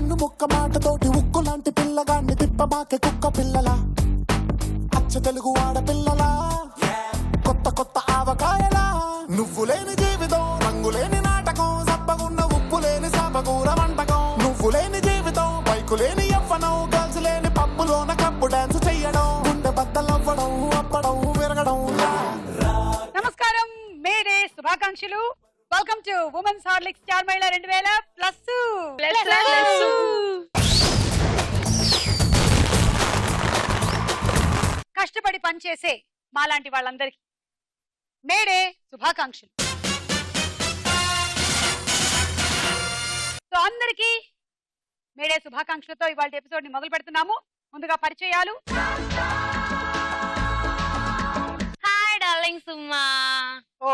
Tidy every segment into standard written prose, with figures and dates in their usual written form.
కన్ను ముక్క మాటతోటి ఉక్కు లాంటి పిల్లగాన్ని తిప్పమాకే కుక్క పిల్లలా అచ్చ తెలుగు ఆడపిల్లలా కొత్త కొత్త ఆవకాయలా నువ్వు లేని జీవితం రంగు లేని నాటకం సబ్బగున్న ఉప్పు లేని సాపకూర వంటకం నువ్వు లేని జీవితం బైకు లేని యవ్వనం గర్ల్స్ లేని పప్పులోన కప్పు డాన్స్ చెయ్యడం గుండె బద్దలవ్వడం అప్పడం విరగడం. నమస్కారం, మేడే శుభాకాంక్షలు. Welcome to women's Horlicks star మహిళ 2000+. కష్టపడి పనిచేసే మాలాంటి వాళ్ళందరికీ మేడే శుభాకాంక్షలు. సో అందరికీ మేడే శుభాకాంక్షలతో ఇవాళ ఎపిసోడ్ ని మొదలు పెడుతున్నాము. ముందుగా పరిచయాలు. Hi darling Sushma. ఓ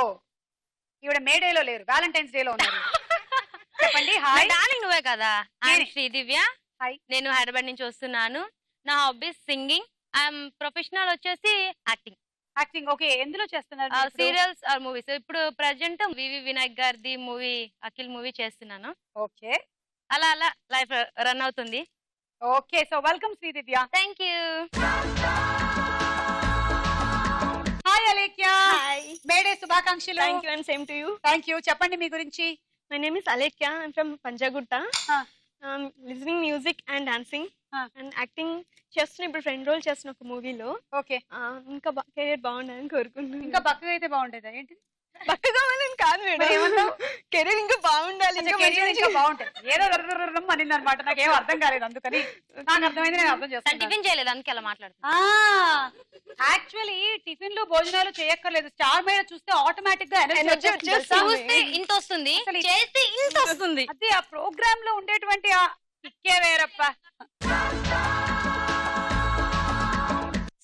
ఈవిడ మేడేలో లేరు, వ్యాలంటైన్స్ డే లో ఉన్నారు. చెప్పండి. హాయ్ డార్లింగ్ నువ్వే కదా. నేనే. శ్రీదివ్య. హాయ్. నేను హైదరాబాద్ నుంచి వస్తున్నాను. నా హాబీస్ సింగింగ్. ఐఎమ్ ప్రొఫెషనల్ వచ్చేసి యాక్టింగ్. యాక్టింగ్. ఓకే, ఎందులో చేస్తున్నారు? Serials or movies. ఇప్పుడు ప్రజెంట్ వివి వినాయక్ గారిది మూవీ అఖిల్ మూవీ చేస్తున్నాను. ఓకే అలా అలా లైఫ్ రన్ అవుతుంది. Okay, so welcome Sridivya. Thank you. Hi Alekhya. Hi. May Day శుభాకాంక్షలు. Thank you and same to you. Thank you. చెప్పండి మీ గురించి. My name is Alekhya. I'm from Panjagutta. Huh. Listening music and dancing and acting చేస్తున్న ఇప్పుడు friend role చేస్తున్న ఒక మూవీలో. Okay, ఇంకా కెరీర్ బాగుండాలని కోరుకుంటున్నాను. ఇంకా బక్కగా అయితే బాగుంటేదా ఏంటి? బక్కగా అని కాదు మేడం, కెరీర్ ఇంకా బాగుండాలి. కెరీర్ ఇంకా బాగుంటది. ఏదో అనింది అనమాట, నాకు ఏం అర్థం కాలేదు, అందుకని నాకు అర్థమైంది, నేను అర్థం చేస్తాను. టిఫిన్ చేయలేదు అందుకే అలా మాట్లాడుతున్నా. యాక్చువల్లీ టిఫిన్లు భోజనాలు చేయక్కర్లేదు, స్టార్ మీద చూస్తే ఆటోమేటిక్ గా ఎనర్జీ వచ్చేస్తుంది. చూస్తే ఇంత వస్తుంది, అసలు చేస్తే ఇంత వస్తుంది. అది ఆ ప్రోగ్రామ్ లో ఉండేటువంటి ఆ కిక్కే వేరప్ప.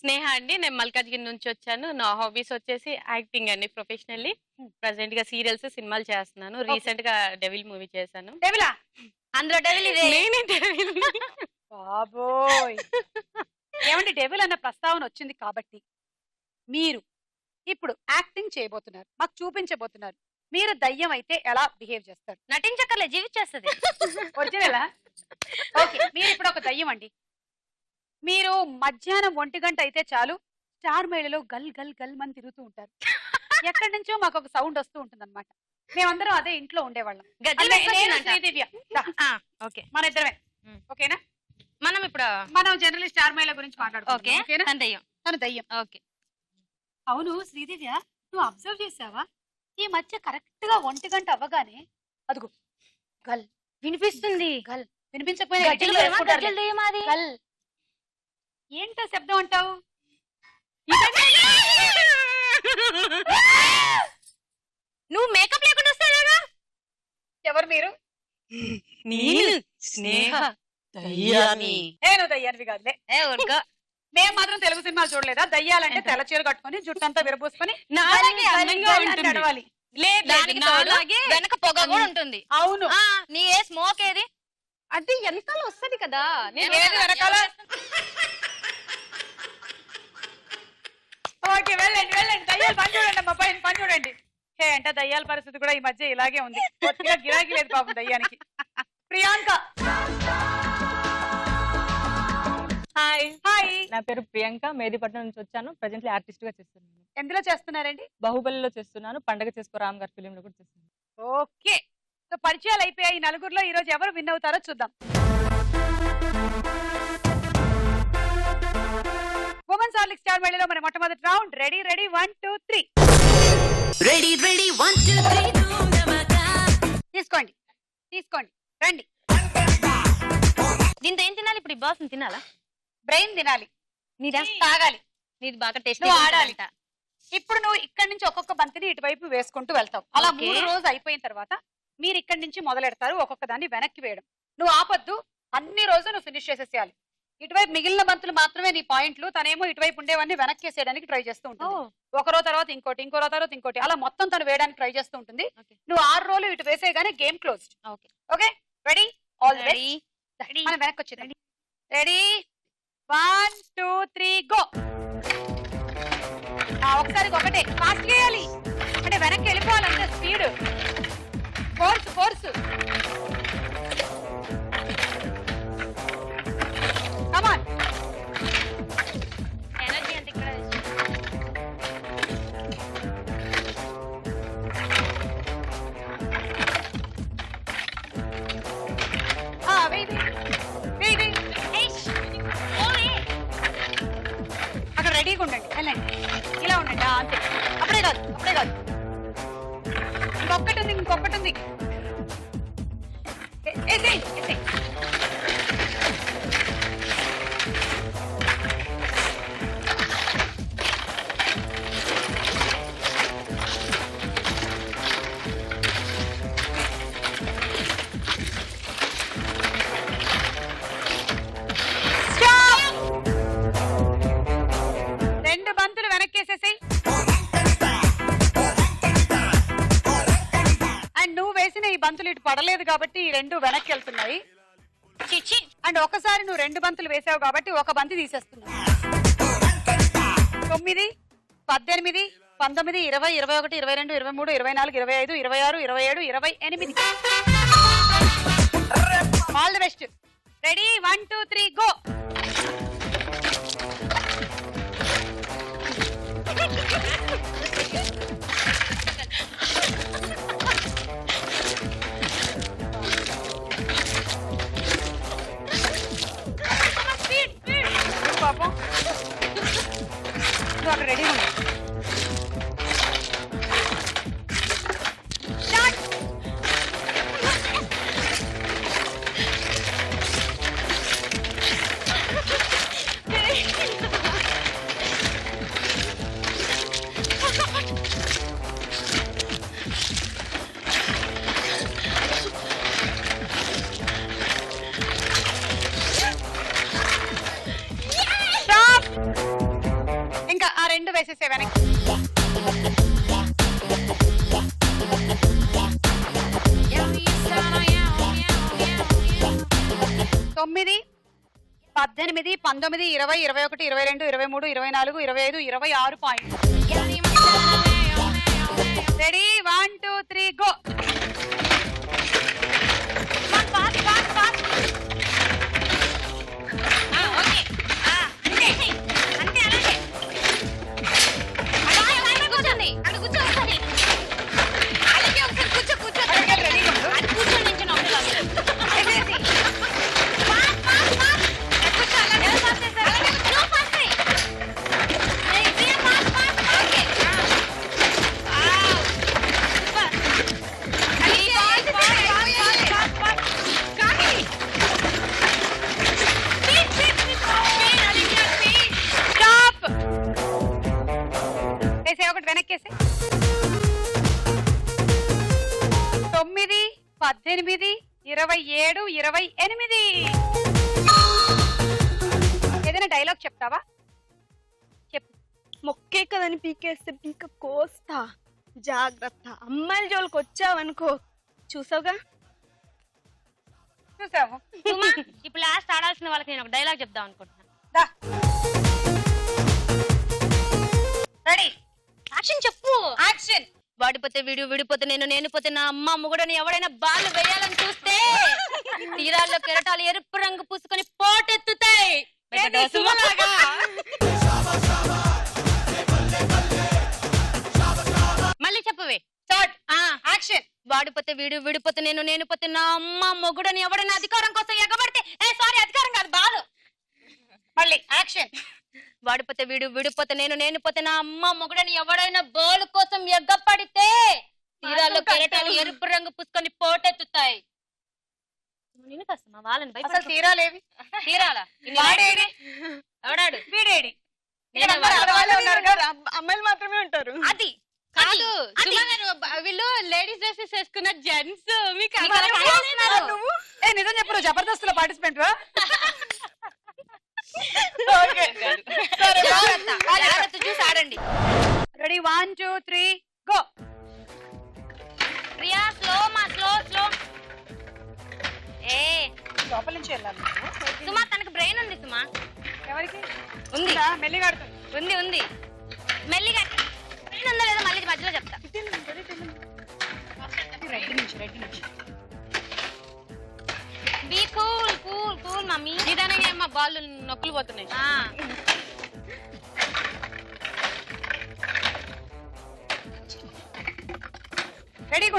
స్నేహ అండి, నేను మల్కాజ్గిరి నుంచి వచ్చాను. నా హాబీస్ వచ్చేసి యాక్టింగ్ అండి. ప్రొఫెషనల్లీ ప్రెసెంట్ గా సీరియల్స్ సినిమాలు చేస్తున్నాను. రీసెంట్ గా డెవిల్ మూవీ చేశాను. డెవిలా? అందులో డెవిల్ ఇదే. నేనే డెవిల్. బాబోయ్. ఏమంటే డెవిల్ అన్న ప్రస్తావన వచ్చింది కాబట్టి మీరు ఇప్పుడు యాక్టింగ్ చేయబోతున్నారు, మాకు చూపించబోతున్నారు. మీరు దయ్యం అయితే ఎలా బిహేవ్ చేస్తారు? నటించక్కర్లే, జీవించేస్తుంది. ఒరిజినలా? ఓకే, మీరు ఇప్పుడు ఒక దయ్యం అండి. మీరు మధ్యాహ్నం 1 గంట అయితే చాలు స్టార్ మేళలో గల్ గల్ గల్ మని తిరుగుతూ ఉంటారు. ఎక్కడి నుంచో మాకు ఒక సౌండ్ వస్తూ ఉంటుంది అనమాట. మేమందరం అదే ఇంట్లో ఉండేవాళ్ళం. శ్రీదివ్య, ఓకే, మన ఇద్దరమే. ఓకేనా? మనం ఇప్పుడు జనరల్ స్టార్ మేళ గురించి మాట్లాడుకుందాం. ఓకే. ఓకేనా? తను దయ్యం. ఓకే. అవును శ్రీదివ్య, నువ్వు అబ్జర్వ్ చేసావా, ఈ మధ్య కరెక్ట్ గా 1 గంట అవ్వగానే అదుగు గల్ వినిపిస్తుంది. గల్ వినిపించకపోయినా గల్ ఏంటో శబ్దం అంటావు? నువ్వు మేకప్ లేకుండా వస్తారా? ఎవరు మీరు? స్నేహ. నేను దయ్యానివి కాదులే. మేము మాత్రం తెలుగు సినిమాలు చూడలేదా? దయ్యాలంటే తెల్ల చీర కట్టుకుని జుట్టంతా విరబోసుకొని నడవాలి. వెనక పొగ కూడా ఉంటుంది. అవును. నీ ఏ స్మోక్ ఏది? అది వెనకాల వస్తుంది కదా. ఏది వెనకాల? ఓకే, వెళ్ళండి వెళ్ళండి. దయ్యాలు పని చూడండి అమ్మా, పని చూడండి. హే అంటే దయ్యాల పరిస్థితి కూడా ఈ మధ్య ఇలాగే ఉంది. కొద్దిగా గిరాకీ లేదు పాపం దయ్యానికి. ప్రియాంక. హాయ్. హాయ్. నా పేరు ప్రియాంక, మేదీపట్నం నుంచి వచ్చాను. ప్రెజెంట్లీ ఆర్టిస్ట్ గా చేస్తున్నాను. ఎందులో చేస్తున్నారండి? బాహుబలిలో చేస్తున్నాను, పండగ చేసుకో రామ్ గారి ఫిలిం లో కూడా చేస్తున్నాను. ఓకే, సో పరిచయాలు అయిపోయాయి. ఈ నలుగురులో ఈ రోజు ఎవరు విన్ అవుతారో చూద్దాం. ఉమెన్స్ హార్లిక్స్ స్టార్ మేళలో మన మొట్టమొదటి రౌండ్. రెడీ? 1 2 3. రెడీ 1 2 3 తీసుకోండి రండి. దీంతో ఏం తినాలి ఇప్పుడు? ఈ బాస్ తినాలా? బ్రెయిన్ తినాలి, నీదా తాగాలి, నీది బాగా టేస్ట్. నువ్వు ఆడాలి. ఇప్పుడు నువ్వు ఇక్కడి నుంచి ఒక్కొక్క బంతిని ఇటువైపు వేసుకుంటూ వెళ్తావు. అలా ఓకే. 3 రోజు అయిపోయిన తర్వాత మీరు ఇక్కడి నుంచి మొదలెడతారు ఒక్కొక్క దాన్ని వెనక్కి వేయడం. నువ్వు ఆపొద్దు, అన్ని రోజు నువ్వు ఫినిష్ చేసేసేయాలి. ఇటువైపు మిగిలిన బంతులు మాత్రమే నీ పాయింట్లు, తనేమో ఇటువైపు ఉండేవన్నీ వెనక్కి వేసేయడానికి ట్రై చేస్తూ ఉంటుంది. ఒకరో తర్వాత ఇంకోటి, ఇంకో తర్వాత ఇంకోటి, అలా మొత్తం తను వేయడానికి ట్రై చేస్తూ ఉంటుంది. నువ్వు 6 రోజులు ఇటు వేసేయగానే game close. Okay, ready? All the best. మనం వెనక్కి వచ్చేద్దాం. Ready 1 2 3 go. ఒకసారికి ఒకటే ఫాస్ట్ చేయాలి, అంటే వెనక్కి వెళ్ళిపోవాలి, అంతే స్పీడ్. ఫోర్స్ రెడీగా ఉండండి వెళ్ళండి ఇలా ఉండండి అంతే అప్పుడే కాదు ఇంకొకటి ఉంది వేసేయ్ రెండు బంతులు వెనక్కేసేసేయ్ అండ్ నువ్వు వేసిన ఈ బంతులు ఇటు పడలేదు కాబట్టి ఈ రెండు వెనక్కి వెళ్తున్నాయి అండ్ ఒకసారి నువ్వు రెండు బంతులు వేసావు కాబట్టి ఒక బంతి తీసేస్తున్నావు 9 18 19 20 21 22 23 24 25 26 27 28 all the best ready 1 2 3 go పాపం నువ్వు అక్కడ రెడీ ఉన్నా ఇంకా ఆ రెండు వేసేసే వెనక్కి 9 18 19 20 21 22 23 24 25 26 పాయింట్ రెడీ 1 2 3 గో ఒకటి వెనక్కేసి 9 18 27 28 ఏదైనా డైలాగ్ చెప్తావా చెప్పు మొక్కే కదని పీకేస్తే పీక కోస్తా జాగ్రత్త అమ్మాయిల జోలికి వచ్చావనుకో చూసావుగా చూసావు ఇప్పుడు లాస్ట్ ఆడాల్సిన వాళ్ళకి నేను ఒక డైలాగ్ చెప్దాం అనుకుంటున్నాను రెడీ యాక్షన్ చెప్పు యాక్షన్ వాడిపోతే విడిపోతే నేను పోతే నా అమ్మ మొగుడని ఎవడైనా బాలు వేయాలని చూస్తే తీరాల్లో కెరటాలు ఎరుపు రంగు పూసుకొని పోటెత్తుతాయి మళ్ళీ చెప్పవే స్టార్ట్ యాక్షన్ వాడిపోతే విడిపోతే నేను పోతే నా అమ్మ మొగుడని ఎవడైనా అధికారం కోసం ఎగబడితే సారీ అధికారం కాదు బాలు మళ్ళీ యాక్షన్ వాడిపోతే విడిపోతే నేను పోతే నా అమ్మ మొగుడని ఎవడైనా బాలు కోసం ఎగ్గపడితే తీరాల్లో కెరటాలు ఎరుపు రంగు పూసుకొని పోటెత్తుతాయి వాళ్ళని అసలు తీరాలేవి తీరాలా వాడేడి ఎవడాడు వీడేడి అమ్మాయిలు మాత్రమే ఉంటారు అది కాదు వీళ్ళు లేడీస్ డ్రెస్సెస్ వేసుకున్న జెంట్స్ మీకు నువ్వు నిజం చెప్పు నువ్వు జబర్దస్త్ లో పార్టిసిపెంట్ చూసి ఆడండి ready 1 2 3 go Priya slow slow లోపల నుంచి వెళ్ళాలి సుమా తనకి బ్రెయిన్ ఉంది సుమా ఎవరికి ఉంది మెల్లిగా ఆడుతుంది ఉంది మెల్లిగా బ్రెయిన్ ఉందో లేదో మళ్ళీ మధ్యలో చెప్తా రెడ్డి నుంచి బీ కూల్ మమ్మీ నిదానంగా అమ్మ బాల్ నొక్కులు పోతున్నాయి రెడీగా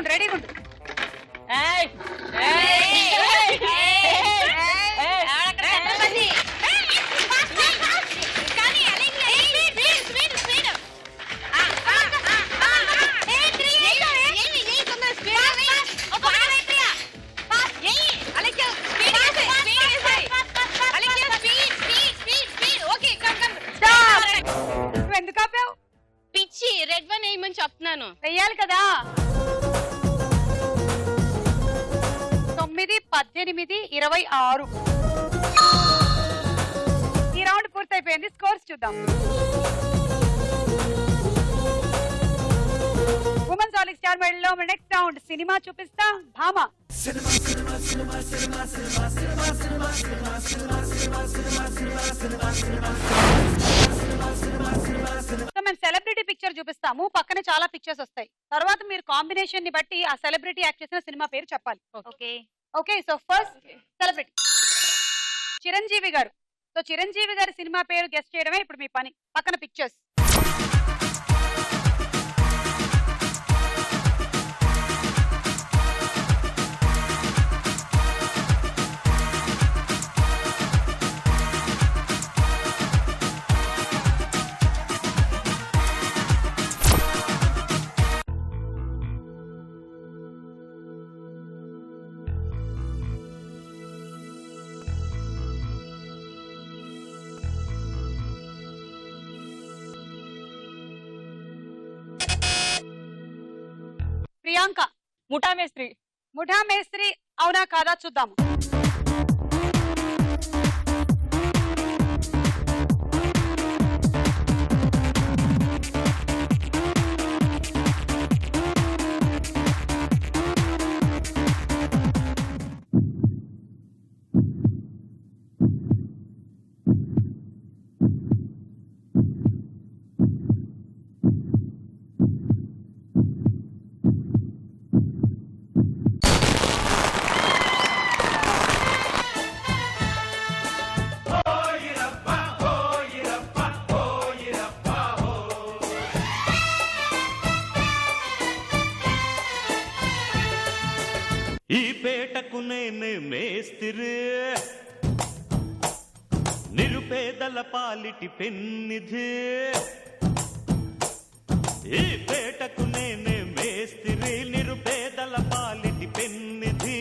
చెప్తున్నాను. వెయ్యాలి కదా. 9, 18, 26. ఈ రౌండ్ పూర్తయిపోయింది. స్కోర్స్ చూద్దాం. ఉమెన్స్ ఆలిక్ స్టార్ మెడల్ లో నెక్స్ట్ రౌండ్ సినిమా చూపిస్తా. భామ. సో మేము సెలబ్రిటీ పిక్చర్ చూపిస్తాము, పక్కనే చాలా పిక్చర్స్ వస్తాయి. తర్వాత మీరు కాంబినేషన్ ని బట్టి ఆ సెలబ్రిటీ యాక్ట్ చేసిన సినిమా పేరు చెప్పాలి. Okay okay, so first celebrity Chiranjeevi గారు. సో చిరంజీవి గారి సినిమా పేరు గెస్ట్ చేయడమే ఇప్పుడు మీ పని. పక్కన పిక్చర్స్. ప్రియాంక. ముఠా మేస్త్రి. ముఠా మేస్త్రి అవునా కాదా చూద్దాము. ఈ పేటకు నేనే మేస్తిరి, నిరుపేదల పాలిటి పెన్నిధి. ఈ పేటకు నేనే మేస్తిరి, నిరుపేదల పాలిటి పెన్నిధి.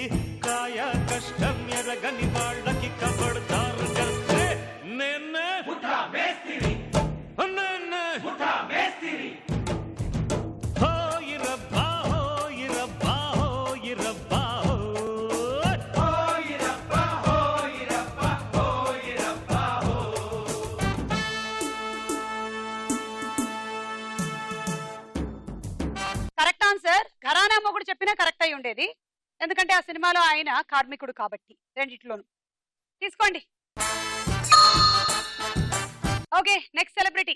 కాయ కష్టం ఎరగని వాళ్ళకి కబడ్దారు గర్తే. నేనే ముఠా మేస్తిరి, నేనే ముఠా మేస్తిరి. హోయి రబ్బా హోయి రబ్బా హోయి రబ్బా. Correct answer. ఘరానా మొగుడు చెప్పినా కరెక్ట్ అయి ఉండేది, ఎందుకంటే ఆ సినిమాలో ఆయన కార్మికుడు కాబట్టి. రెండిట్లోనూ తీసుకోండి. Okay, next celebrity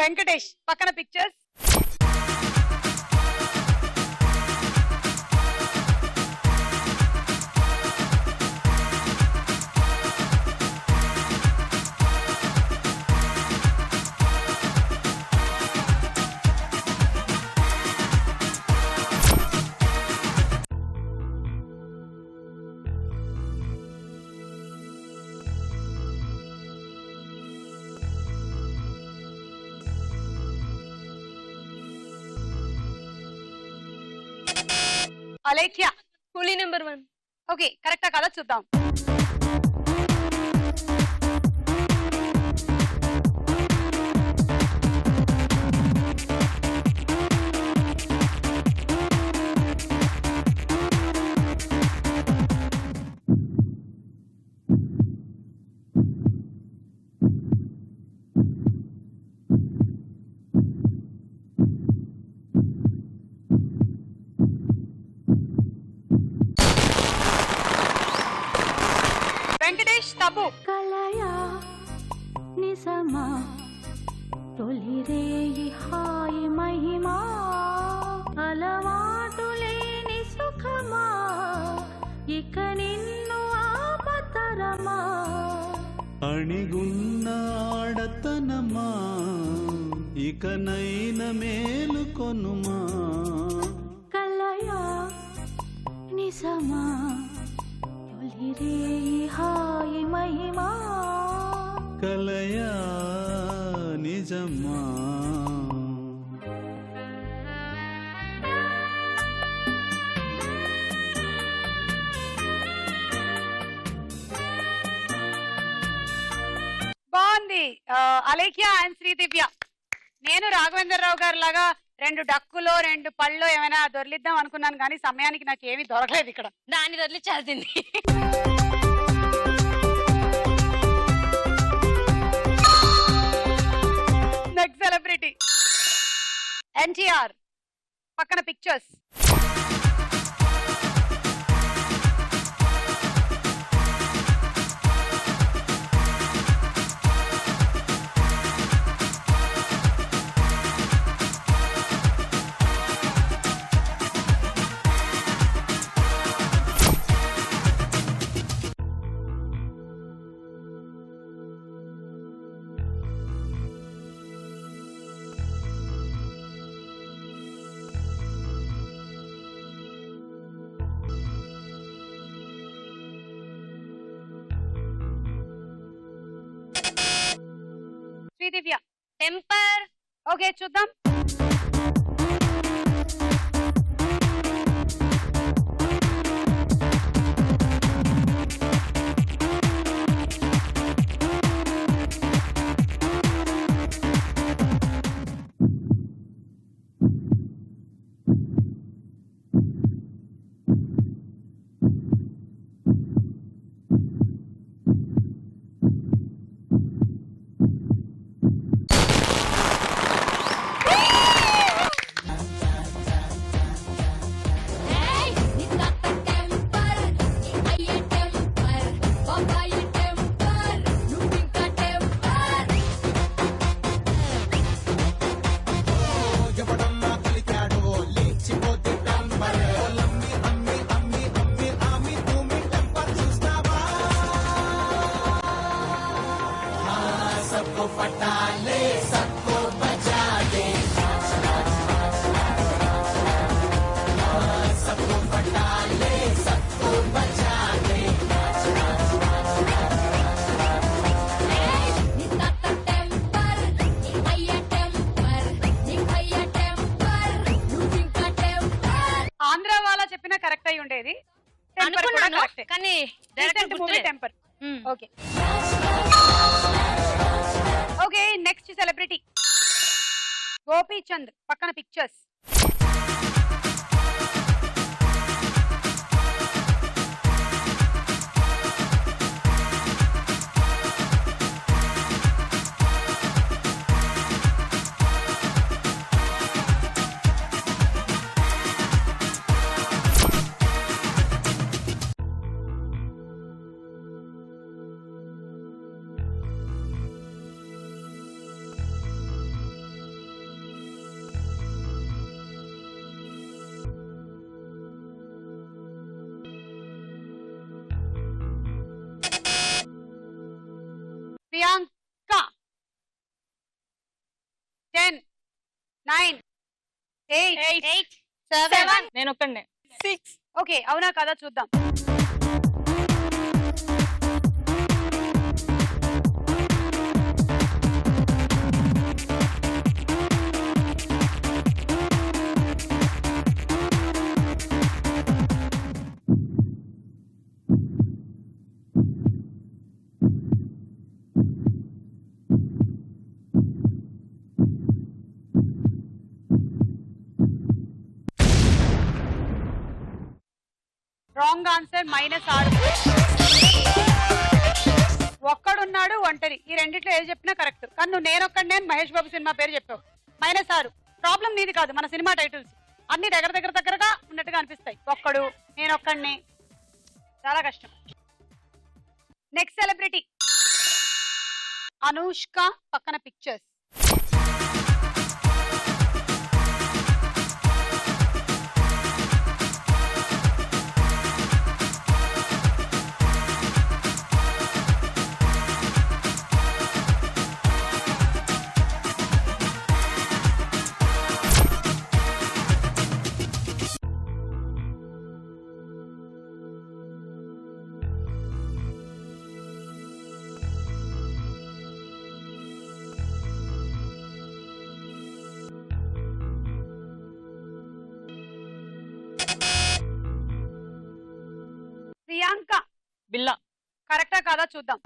Venkatesh. పక్కన పిక్చర్స్. అలేఖ్య. కూలీ నెంబర్ 1. ఓకే, కరెక్టా కదా చూద్దాం. వెంకటేష్ తప్పు. కలయా నిజమా తొలిరేయి హాయి మహిమా అలవాటు లేని సుఖమా ఇక నిన్ను ఆపతరమా అణిగున్న ఆడతనమా ఇకనైన మేలుకొనుమా కలయా నిజమా తొలిరేయి హాయి మహిమా కలయా నిజమా. బాగుంది. అలేఖ్య అండ్ శ్రీదివ్య. నేను రాఘవేంద్రరావు గారు లాగా 2 డక్కులో 2 పళ్ళు ఏమైనా దొరికిద్దాం అనుకున్నాను కానీ సమయానికి నాకు ఏమీ దొరకలేదు ఇక్కడ. దాన్ని వదిలించాల్సింది. నెక్స్ట్ సెలబ్రిటీ ఎన్టీఆర్ పక్కన పిక్చర్స్. శ్రీదివ్య టెంపర్. ఓకే చూద్దాం. ఆంధ్ర వాళ్ళ చెప్పినా కరెక్ట్ అయి ఉండేది. అనుకున్నాను కానీ temper. Okay okay next celebrity Gopichand పక్కన పిక్చర్స్. ప్రియాంక 10 9 8 7 నేను ఒక్కడే 6. ఓకే అవునా కదా చూద్దాం. Wrong answer -6. ఒక్కడున్నాడు ఒంటరి ఈ రెండిట్లో ఏది చెప్పినా కరెక్ట్. కానీ నువ్వు నేనొక్కడినే అని మహేష్ బాబు సినిమా పేరు చెప్పావు. -6. ప్రాబ్లం నీది కాదు, మన సినిమా టైటిల్స్ అన్ని దగ్గరగా ఉన్నట్టుగా అనిపిస్తాయి. ఒక్కడు నేనొక్కడిని చాలా కష్టం. నెక్స్ట్ సెలబ్రిటీ అనుష్క పక్కన పిక్చర్స్. ప్రియాంక బిల్లా కరెక్టా కాదా చూద్దాం.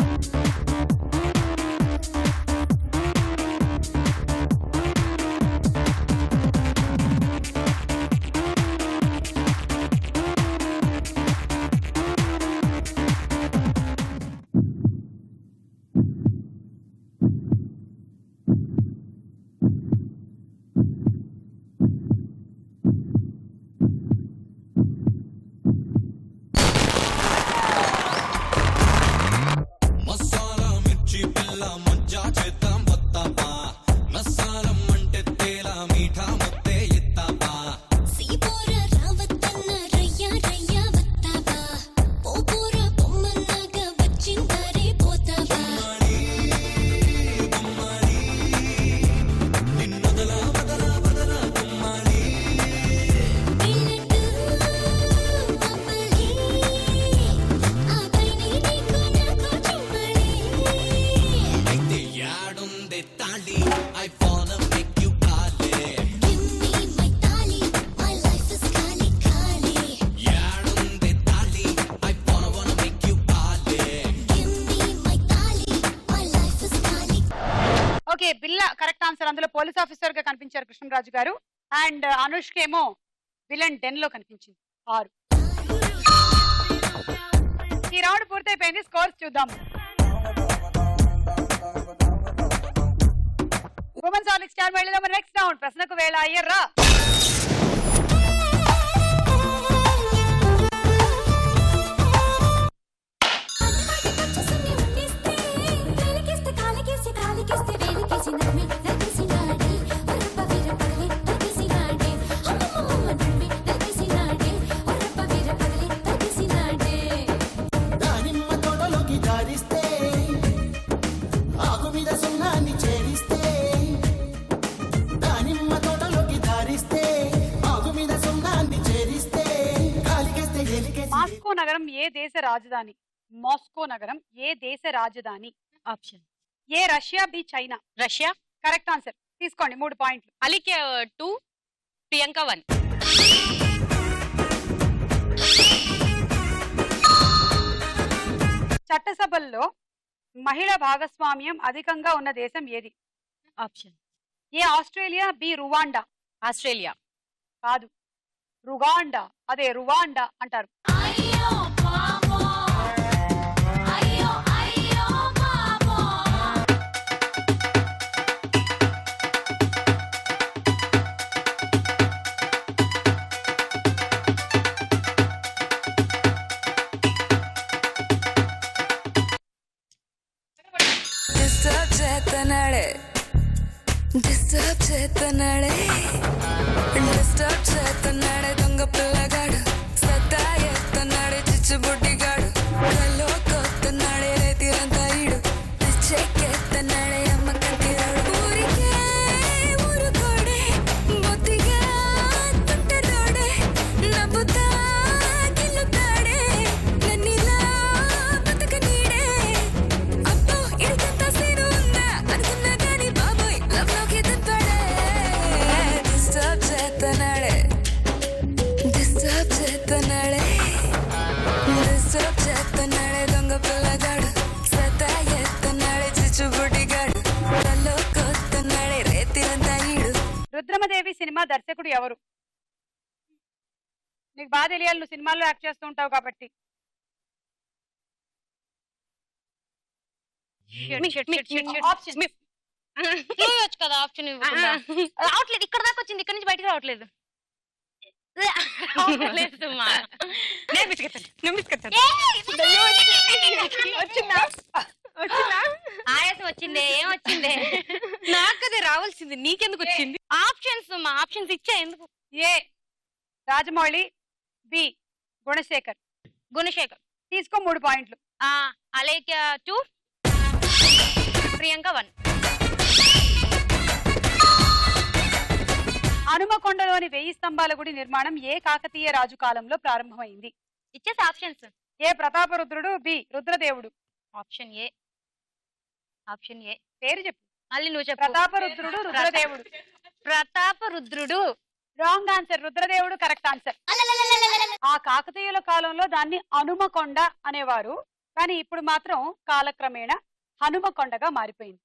వెన్నెల కరెక్ట్ ఆన్సర్. అందులో పోలీస్ ఆఫీసర్ గా కనిపించారు కృష్ణరాజు గారు. అండ్ అనుష్క ఏమో విలన్ 10 లో కనిపించింది 6. ఈ రౌండ్ పూర్తయిపోయింది. స్కోర్స్ చూద్దాం. ఉమెన్స్ హార్లిక్స్ స్టార్ మహిళలో మన నెక్స్ట్ రౌండ్. ప్రశ్నకు వేళ అయ్యర్రా. దానిమ్మ తోటలోకి దారిస్తే ఆకు మీద సున్నాన్ని చేరిస్తే దానిమ్మ తోటలోకి దారిస్తే ఆకు మీద సున్నాన్ని చేరిస్తే కాలికేస్తే ఎలికేసి మాస్కో నగరం ఏ దేశ రాజధాని? మాస్కో నగరం ఏ దేశ రాజధాని? Option A Russia, B China. Russia. Correct answer. తీసుకోండి 3 పాయింట్లు. అలీకే 2, ప్రియాంక 1. చట్టసభల్లో మహిళా భాగస్వామ్యం అధికంగా ఉన్న దేశం ఏది? Option A Australia, B Rwanda. Australia. కాదు, రుగాండా. అదే రువాండా అంటారు. డిస్టర్బ్ చేస్తున్నాడే దొంగ పిల్లగాడు, సత్తా ఎత్తన్నాడే చిచ్చుబుడ్డిగాడు, కల్లో కొత్తన్నాడే రేతిరంతా ఈడు, చెక్కెత్తన్నాడే అమ్మ కంటిరాడు, ఊరికే ఊరుకోడే బొత్తిగా తుంటరోడే, నవ్వుతా గిల్లుతాడే నన్నిలా బతకనీడే, అబ్బో ఇడికంతా సీను ఉందా అనుకున్నా గాని బాబోయ్ లవ్ లోకి దింపాడే, డిస్టర్బ్ చేస్తున్నాడే దొంగ పిల్లగాడు, సత్తా ఎత్తన్నాడే చిచ్చుబుడ్డిగాడు, కల్లో కొత్తన్నాడే రేతిరంతా ఈడు. రుద్రమదేవి సినిమా దర్శకుడు ఎవరు? నీకు బాగా తెలియాలి, నువ్వు సినిమాల్లో యాక్ట్ చేస్తూ ఉంటావు కాబట్టి. ఆప్షన్ చూడొచ్చు కదా ఆప్షన్ రావట్లేదు. ఇక్కడ దాకా వచ్చింది, ఇక్కడ నుంచి బయటకు రావట్లేదు. ఆయాసం వచ్చిందే, ఏం వచ్చిందే? నాకు అది రావాల్సింది, నీకెందుకు వచ్చింది? ఆప్షన్స్ మా ఆప్షన్స్ ఇచ్చా ఎందుకు? ఏ రాజమౌళి, బి గుణశేఖర్. గుణశేఖర్. తీసుకో 3 పాయింట్లు. అలేఖ్య 2, ప్రియాంక 1. హనుమకొండలోని 1000 స్తంభాల గుడి నిర్మాణం ఏ కాకతీయ రాజు కాలంలో ప్రారంభమైంది? ఇచ్చేసి ఆప్షన్స్. ఏ ప్రతాపరుద్రుడు, బి రుద్రదేవుడు. Option A. Option A. పేరు చెప్పు. మళ్ళీ నువ్వు చెప్పు. ప్రతాపరుద్రుడు, రుద్రదేవుడు. ప్రతాపరుద్రుడు. Wrong answer. రుద్రదేవుడు కరెక్ట్ ఆన్సర్. ఆ కాకతీయుల కాలంలో దాన్ని హనుమకొండ అనేవారు, కానీ ఇప్పుడు మాత్రం కాలక్రమేణా హనుమకొండగా మారిపోయింది.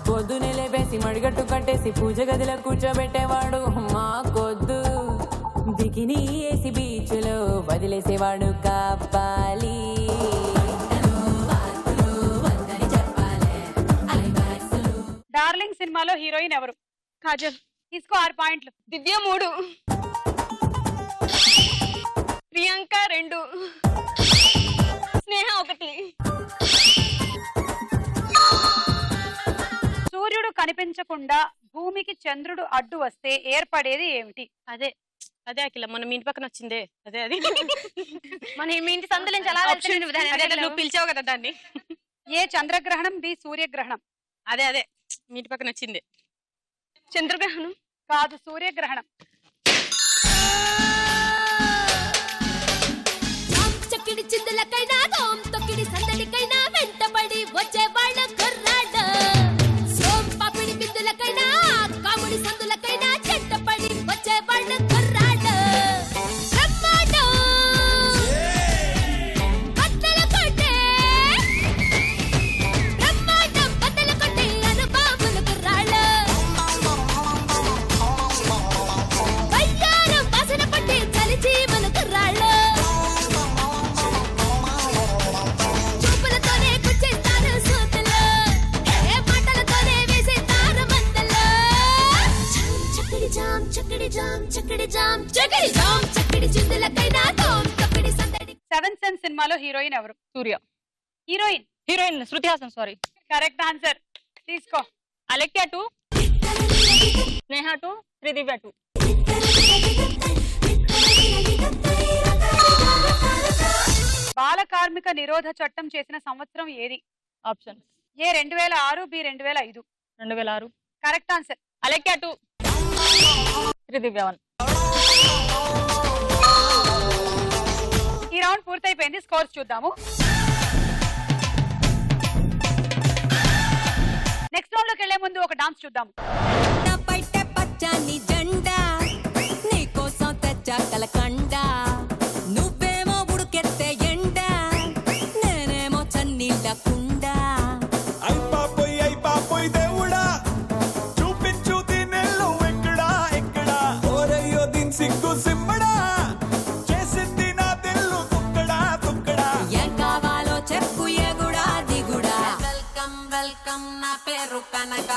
పొద్దునే లేపే చేసి మడిగట్టు కట్టేసి పూజ గదిలో కూర్చోబెట్టేవాడు మాకొద్దు. బికినీ వేసి బీచ్లో వదిలేసేవాడు కాపాలి. డార్లింగ్ సినిమాలో హీరోయిన్ ఎవరు? కాజల్. తీసుకో 6 పాయింట్లు. దివ్య 3, ప్రియాంక 2, స్నేహ 1. సూర్యుడు కనిపించకుండా భూమికి చంద్రుడు అడ్డు వస్తే ఏర్పడేది ఏమిటి? అదే అదే అఖిల మన మీ ఇంటి పక్కన వచ్చిందే అదే అది మన మీ ఇంటి సందులో నుంచి అలా వెళ్తే నువ్వు దాన్ని అదే ఎక్కడ నువ్వు పిలిచావు కదా దాన్ని. ఏ చంద్రగ్రహణం, బి సూర్యగ్రహణం. అదే అదే మీ ఇంటి పక్కన వచ్చింది. చంద్రగ్రహణం కాదు, సూర్యగ్రహణం. చక్కిడి చిందులకైనా దోం తొక్కిడి సందడికైనా వెంటబడి వచ్చేవాళ్ళ కుర్రాడు. సోం పాపిడి బిందులకైనా కాముడి సందులకైనా చెట్టపడి వచ్చేవాళ్ళ కుర్రాడు. బ్రహ్మాండం బద్దలు కొట్టే, బ్రహ్మాండం బద్దలు కొట్టే అనుబాబుల కుర్రాళ్ళు. వయ్యారం వాసన పట్టే చలిచీమల కుర్రాళ్ళు. చూపులతోనే గుచ్చేస్తారు సూతులు, ఏ మాటలతోనే వేసేస్తారు మందలు. చక్కడి జామ్ చక్కడి జామ్ చక్కడి జామ్ చక్కడి జామ్ చక్కడి చిందులకైనా దోం తొక్కడి సందడి. 7th సెన్స్ సినిమాలో హీరోయిన్ ఎవరు? సూర్య. Heroine heroine Shruti Haasan. Sorry. Correct answer. తీసుకో. అలెక్యా 2, స్నేహ 2, శ్రీదివ్య 2. బాల కార్మిక నిరోధ చట్టం చేసిన సంవత్సరం ఏది? Option A 2006, B 2005. 2006. Correct answer. Alekhya 2, Sridivya 1. ఈ రౌండ్ పూర్తయిపోయింది. స్కోర్స్ చూద్దాము. నెక్స్ట్ రౌండ్ లోకి వెళ్లే ముందు ఒక డాన్స్ చూద్దాము. పట్టె పచ్చని జెండా నీకోసం తెచ్చా కలకండ. నువ్వేమో ఉడుకెత్తే ఎండ, నేనేమో చన్నీళ్ళ కుండ. అయిపోయి దేవుడా చూపించు దీనెల్లు ఎక్కడా ఎక్కడా ఓరయ్యో దీని సిగ్గు సిమ్మడా చేసింది నా తెల్లు తుక్కడా తుక్కడా. ఏం కావాలో చెప్పు ఎగుడా దిగుడా. వెల్కమ్ వెల్కమ్ నా పేరు కనక.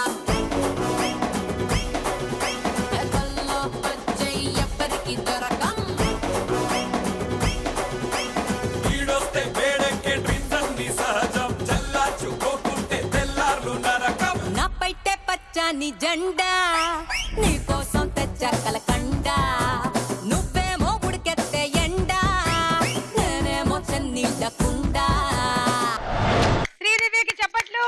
ఎదల్లో వచ్చేయ్ ఎవ్వరికి దొరకం. ఈడొస్తే వేడెక్కే డ్రీమ్స్ అన్ని సహజం చల్లార్చుకోకుంటే తెల్లార్లు నరకం. నా పట్టె పచ్చని జెండా నీకోసం తెచ్చా కలకండ. నువ్వేమో ఉడికెత్తే ఎండ, నేనేమో చన్నీళ్ళ కుండ. శ్రీదేవికి చెప్పట్లు.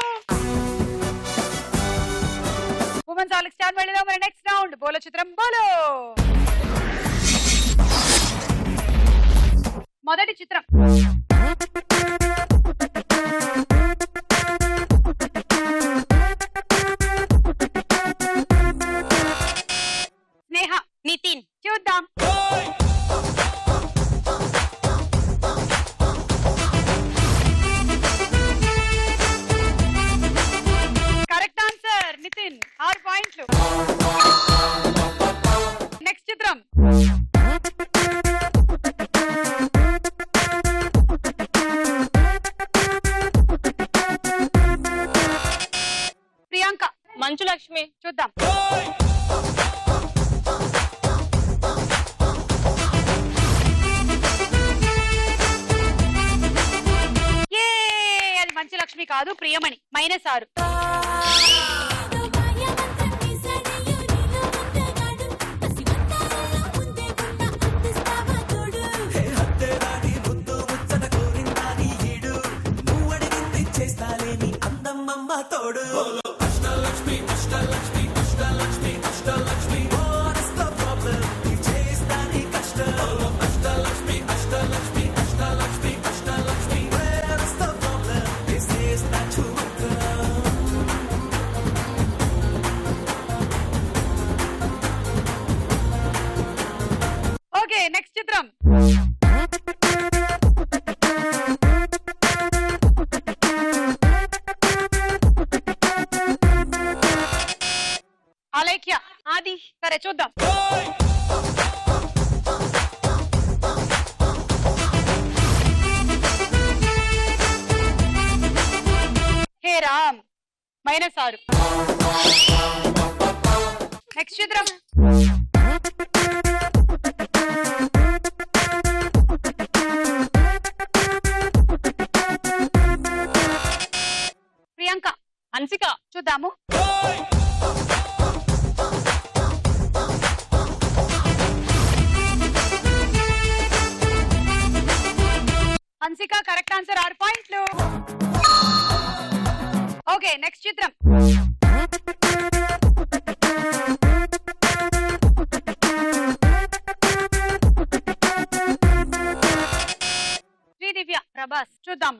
ఉమెన్స్ ఆలిక్ స్టార్ వెళ్ళిలో మరి నెక్స్ట్ రౌండ్ బోలో చిత్రం బోలో. మొదటి చిత్రం స్నేహ. నితిన్. చూద్దాం. Correct answer. నితిన్ 6 పాయింట్లు. నెక్స్ట్ చిత్రం ప్రియాంక. మంచు లక్ష్మి. చూద్దాం. ఏ అది మంచు లక్ష్మి కాదు, ప్రియమణి. -6. తోడు ఓకే నెక్స్ట్ చిత్రం రెడీ. సరే చూద్దాం. హే రామ్ -6. నెక్స్ట్ చిత్రం. ప్రియాంక హన్సిక చూద్దాము. హన్సిక కరెక్ట్ ఆన్సర్, 6 పాయింట్లు. ఓకే నెక్స్ట్ చిత్రం. శ్రీదివ్య ప్రభాస్ చూద్దాం.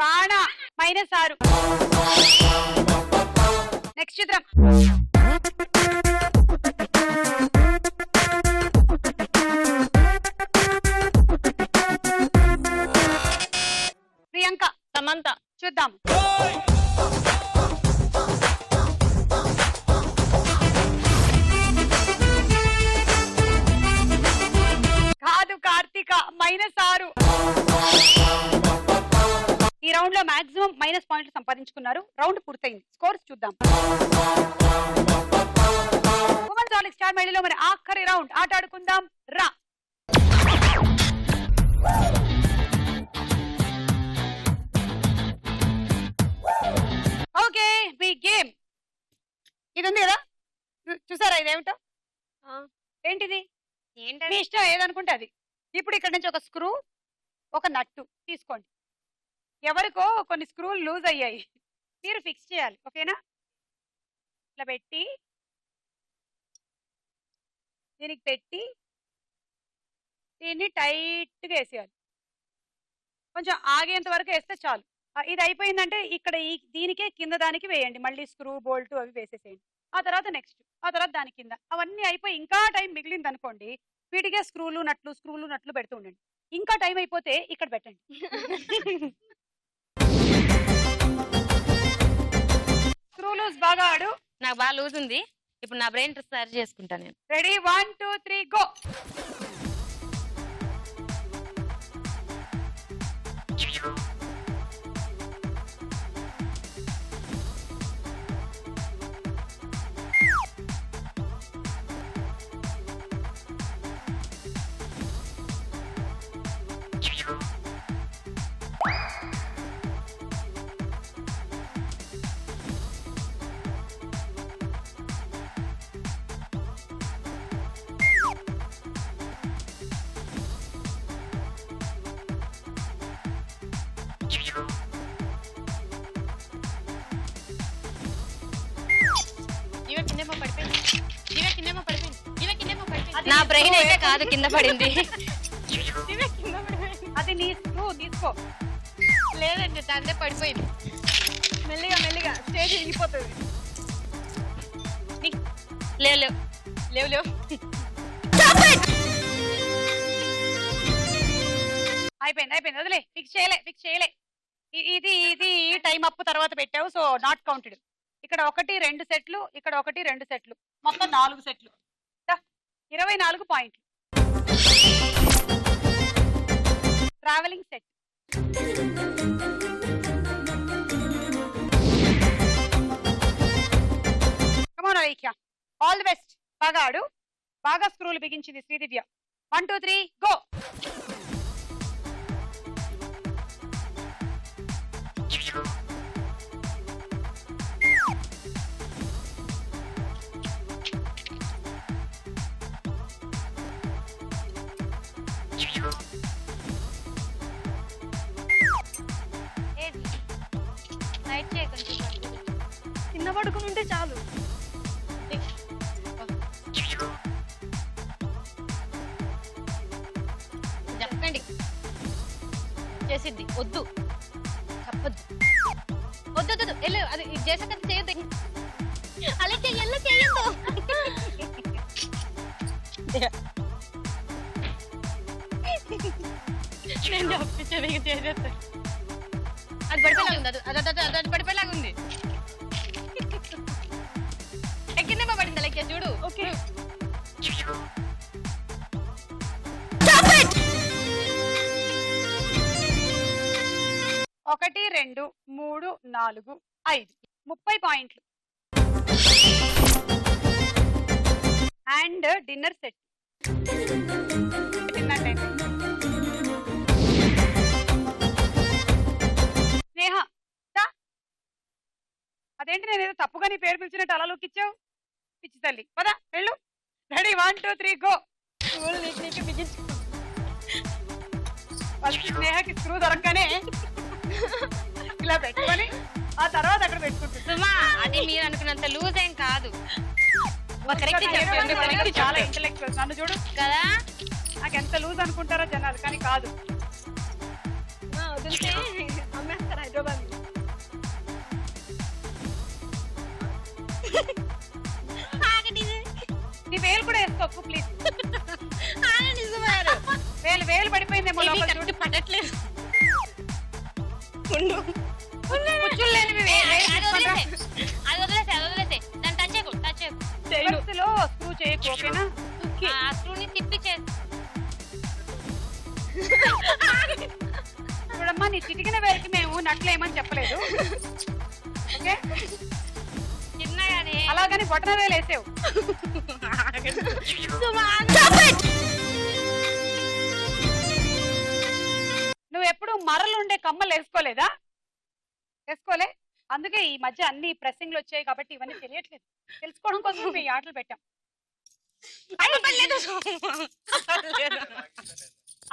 రాణా -6. నెక్స్ట్ చిత్రం. ప్రియాంక సమంత చూద్దాం. కాదు కార్తీక -6. ఈ రౌండ్ లో మాక్సిమం మైనస్ పాయింట్లు సంపాదించుకున్నారు. రౌండ్ పూర్తయింది. స్కోర్స్ చూద్దాం. ఉమెన్స్ ఆలిక్ స్టార్ మహిళలో మరి ఆఖరి రౌండ్ ఆట ఆడుకుందాం రా. ఓకే మీ గేమ్ ఇది ఉంది కదా, చూసారా ఇదేమిటో? ఏంటిది? మీ ఇష్టం ఏదనుకుంటే అది. ఇప్పుడు ఇక్కడ నుంచి ఒక స్క్రూ, ఒక నట్టు తీసుకోండి. ఎవరికో కొన్ని స్క్రూలు లూజ్ అయ్యాయి, మీరు ఫిక్స్ చేయాలి. ఓకేనా? ఇట్లా పెట్టి దీనికి పెట్టి దీన్ని టైట్గా వేసేయాలి. కొంచెం ఆగేంత వరకు వేస్తే చాలు. ఇది అయిపోయిందంటే ఇక్కడ దీనికే కింద దానికి వేయండి. మళ్ళీ స్క్రూ బోల్ట్ అవి వేసేసేయండి. ఆ తర్వాత నెక్స్ట్, ఆ తర్వాత దాని కింద. అవన్నీ అయిపోయి ఇంకా టైం మిగిలింది అనుకోండి, వీటికే స్క్రూలు నట్లు పెడుతూ ఉండండి. ఇంకా టైం అయిపోతే ఇక్కడ పెట్టండి. స్క్రూ లూజ్ బాగా ఆడు. నాకు బాగా లూజ్ ఉంది. ఇప్పుడు నా బ్రెయిన్ సరి చేసుకుంటాను నేను. Ready 1 2 3 go. నా బ్రెయిన్ అయితే కాదు, కింద పడింది. అది నీ స్క్రూ తీసుకో. లేదండి, దాంతో పడిపోయింది. మెల్లిగా మెల్లిగా స్టేజ్ వెళ్ళిపోతుంది. లేవు అయిపోయింది. వదిలే, ఫిక్స్ చేయలే. ఇది టైం అప్ తర్వాత పెట్టావు, సో నాట్ కౌంటెడ్. ఇక్కడ 1 2 సెట్లు, ఇక్కడ 1 2 సెట్లు, మొత్తం 4 సెట్లు. 24 పాయింట్లు. Travelling set. Come on Alekhya, all the best. బాగా ఆడు. బాగా స్క్రూలు బిగించింది శ్రీదివ్య. 1 2 3 గో. కింద పడుకుని ఉంటే చాలు. చెప్పండి, చేసిద్ది. వద్దు, చెప్పద్దు. వద్దు, వెళ్ళు. అది చేసాక చేయొద్దు. అలా చేయొద్దు. నేను చెప్పించాను ఇక చేసేస్తాను. అది పడిపోయేలాగా ఉంది, అది పడిపోయేలాగా ఉంది. కింద పడింది లెక్క చూడు. ఓకే 1 2 3 4 5 30 పాయింట్లు. అండ్ డిన్నర్ సెట్ స్నేహ దా. అదేంటి నేను ఏదో తప్పుగా నీ పేరు పిలిచినట్టు అలా లుక్కిచ్చావు పిచ్చి తల్లి పదా వెళ్ళు. Ready 1 2 3 go. నీకు బిగించు. ఫస్ట్ స్నేహకి స్క్రూ దొరకగానే ఇలా పెట్టుకొని ఆ తర్వాత అక్కడ పెట్టుకుంటుంది. సుమా అది మీరు అనుకున్నంత లూజ్ ఏం కాదు. కరెక్ట్ చెప్పాను చాలా ఇంటెలెక్చువల్. నన్ను చూడు కదా, నాకు ఎంత లూజ్ అనుకుంటారో జనాలు, కానీ కాదు. వదిలితే అమ్మేస్తారు హైదరాబాద్. నీ వేలు కూడా వేసుకోకు ప్లీజ్. వేలు వేలు పడిపోయిందేమో లోపల చూడు. పడట్లేదు. పుచ్చులు లేనివి అది వదిలేసే దాన్ని టచ్ చేయకు. లో స్క్రూ చేయకు, ఓకేనా? ఆ స్క్రూని తిప్పి చూడమ్మా, నీ చిటికిన వేలకి మేము నట్లేమని చెప్పలేదు, ఓకే? చిన్నగానే అలాగని బొటన వేలు వేసావు. నువ్వు ఎప్పుడు మరలు ఉండే కమ్మలు వేసుకోలేదా? వేసుకోలే. అందుకే ఈ మధ్య అన్ని ప్రెస్సింగ్లు వచ్చాయి కాబట్టి ఇవన్నీ తెలియట్లేదు. తెలుసుకోవడం కోసం ఈ ఆటలు పెట్టాం.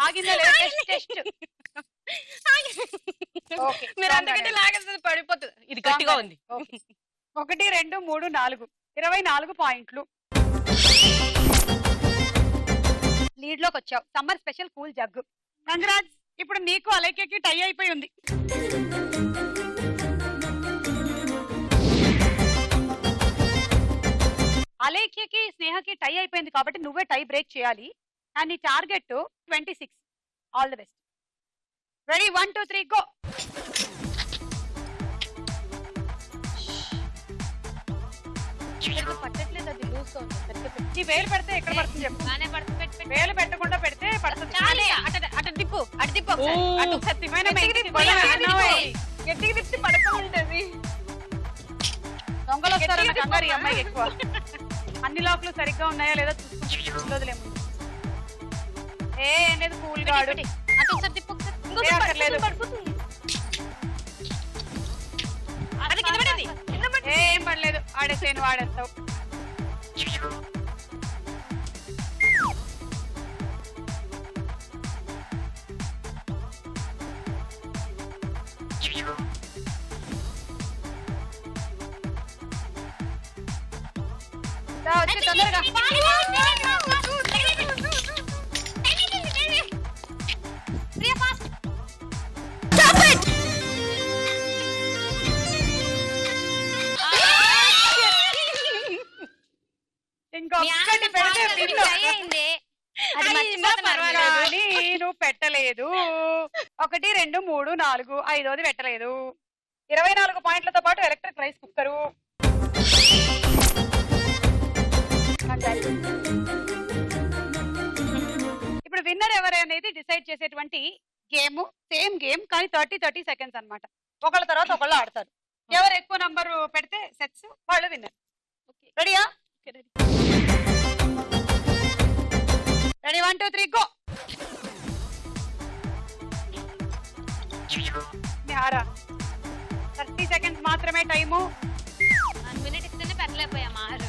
ఆగిందా లేదా టెస్ట్. మీరు అంతకంటే లాగేస్తుంది పడిపోతుంది. ఇది గట్టిగా ఉంది. 1 2 3 4 24 పాయింట్లు. లీడ్ లోకి వచ్చావు. Summer special cool Jaggu. Congrats. ఇప్పుడు నీకు అలైకేకి టై అయిపోయి ఉంది. అలేఖ్యకి స్నేహకి టై అయిపోయింది కాబట్టి నువ్వే టై బ్రేక్ చేయాలి. అండ్ నీ target 26. All the best. Ready 1 2 3 go. పట్టట్లేదు, అది లూజ్ గా ఉంది. ఈ వేలు పెడితే ఎక్కడ పడుతుంది చెప్పు. బానే పడుతుంది. వేలు పెట్టకుండా పెడితే పడుతుంది. అటు తిప్పు ఒకసారి. అటు సత్యమైన గట్టిగా తిప్పి పడుకుంటుంది. దొంగలు వస్తారన్న కంగారు ఈ అమ్మాయి ఎక్కువ. అన్ని లాక్లు సరిగ్గా ఉన్నాయా లేదా చూసుకుంటుందేమో. ఏం లేదు, కూల్ గా ఆడు. అటు ఒకసారి తిప్పు. అక్కర్లేదు. అది కింద పడింది. ఏం పడలేదు, ఆడేస్తే నువ్వు ఆడేస్తావు. వచ్చి తొందరగా. ఇంకొకటి పెడితే తిన్ను. కానీ నువ్వు పెట్టలేదు. 1 2 3 4 5 పెట్టలేదు. 24 పాయింట్లతో పాటు ఎలక్ట్రిక్ రైస్ కుక్కరు. ఇప్పుడు విన్నర్ ఎవరు అనేది డిసైడ్ చేసేటువంటి గేమ్ సేమ్ గేమ్, కానీ 30 సెకండ్స్ అన్నమాట. ఒకళ్ళ తర్వాత ఒకళ్ళు ఆడతారు. ఎవరు ఎక్కువ నంబర్ పెడితే సెట్స్ వాళ్ళు విన్నర్. రెడీయా? Ready 1 2 3 go. ఆరా 30 సెకండ్స్ మాత్రమే టైము. 1 మినిట్ ఇస్తేనే పెట్టలేకపోయా మారు.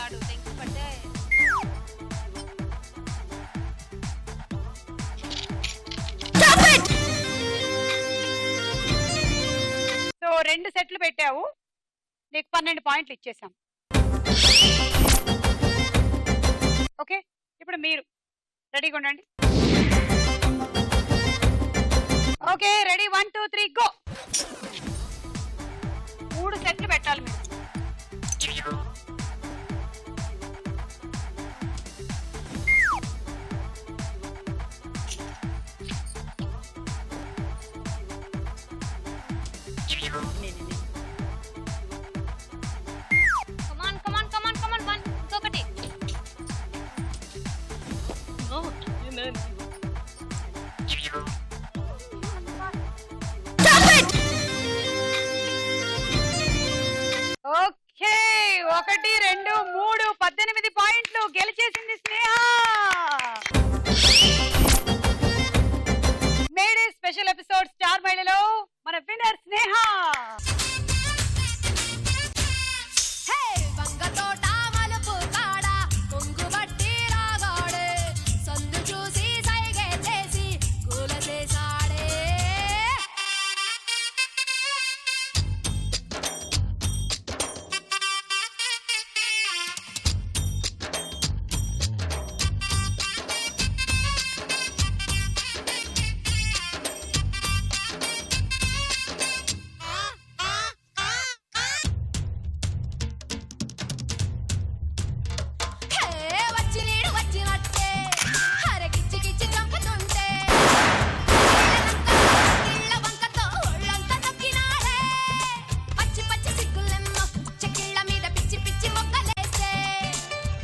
ఆడు టెన్షన్ పడితే సో 2 సెట్లు పెట్టావు, నీకు 12 పాయింట్లు ఇచ్చేసాం. ఓకే, ఇప్పుడు మీరు రెడీగా ఉండండి. ఓకే. ఓకే రెడీ 1 2 3 గో 3 సెట్లు పెట్టాలి మీరు కమాన్ కమాన్ కమాన్ కమాన్ 1 ఇంకొకటి ఓకే 1 2 3 18 పాయింట్లు గెలిచేసింది స్నేహ మేడే స్పెషల్ ఎపిసోడ్ స్టార్ మహిళలో మన విన్నర్ స్నేహ వంగతోట మలుపు కాడ కొంగు బట్టి రాగాడే సందు చూసి సైగే చేసి కూల చేసాడే వచ్చి నీడు వచ్చినట్టే హరకిచ్చి కిచ్చి చంపుతుంటే ఇళ్ళ వంకతో ఒళ్ళంతా నొక్కినాడే పచ్చి పచ్చి సిగ్గులెన్నో చెక్కిళ్ళ మీద పిచ్చి పిచ్చి మొక్కలేస్తే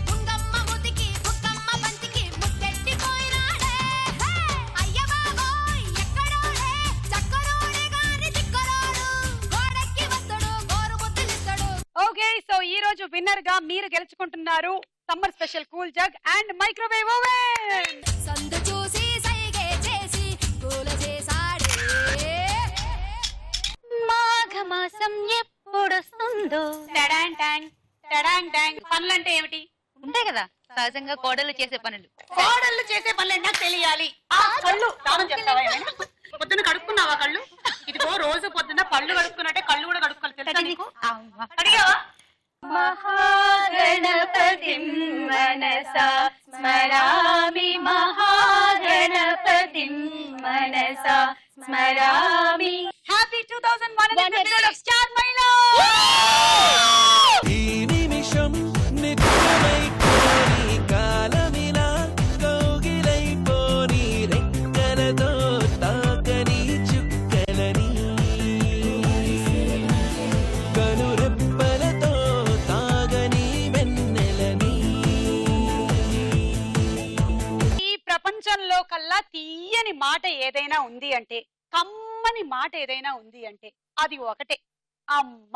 ముంగమ్మ ముతికి బుక్కమ్మ బంతికి ముద్దెట్టిపోయినాడే అయ్య బాబోయ్ ఎక్కడోడే చక్కరోడే గాని దిక్కరోడు గోడెక్కి వస్తాడు గోరు ముద్దులిస్తాడు ఓకే సో ఈ రోజు విన్నర్ గా మీరు గెలుచుకుంటున్నారు summer special cool jug and microwave oven సందు చూసి సైగే చేసి కూల చేసాడే మాఘమాసం ఎప్పుడొస్తుందో పనులు అంటే ఏమిటి ఉంటాయి కదా సహజంగా కోడలు చేసే పనులు కోడళ్ళు చేసే పనులు నాకు తెలియాలి ఆ కళ్ళు దానం చేస్తావా ఏమైనా? పొద్దున్న కడుక్కున్నావా కళ్ళు ఇదిగో రోజు పొద్దున్న పళ్ళు కడుక్కున్నట్టే కళ్ళు కూడా కడుక్కోవాలి తెలుసా నీకు అడిగావా మహాగణపతిం మనసా స్మరామి మహాగణపతిం మనసా స్మరామి హ్యాపీ 2001 స్టార్ మహిళ ఈ నిమిషం నిత్యమైపోని కాలమిలా కౌగిలైపోని రెక్కలతో తాకని చుక్కలని కనురెప్పలతో తాగని వెన్నెలని ఈ ప్రపంచంలో కల్లా తీయని మాట ఏదైనా ఉంది అంటే కమ్మని మాట ఏదైనా ఉంది అంటే అది ఒకటే అమ్మ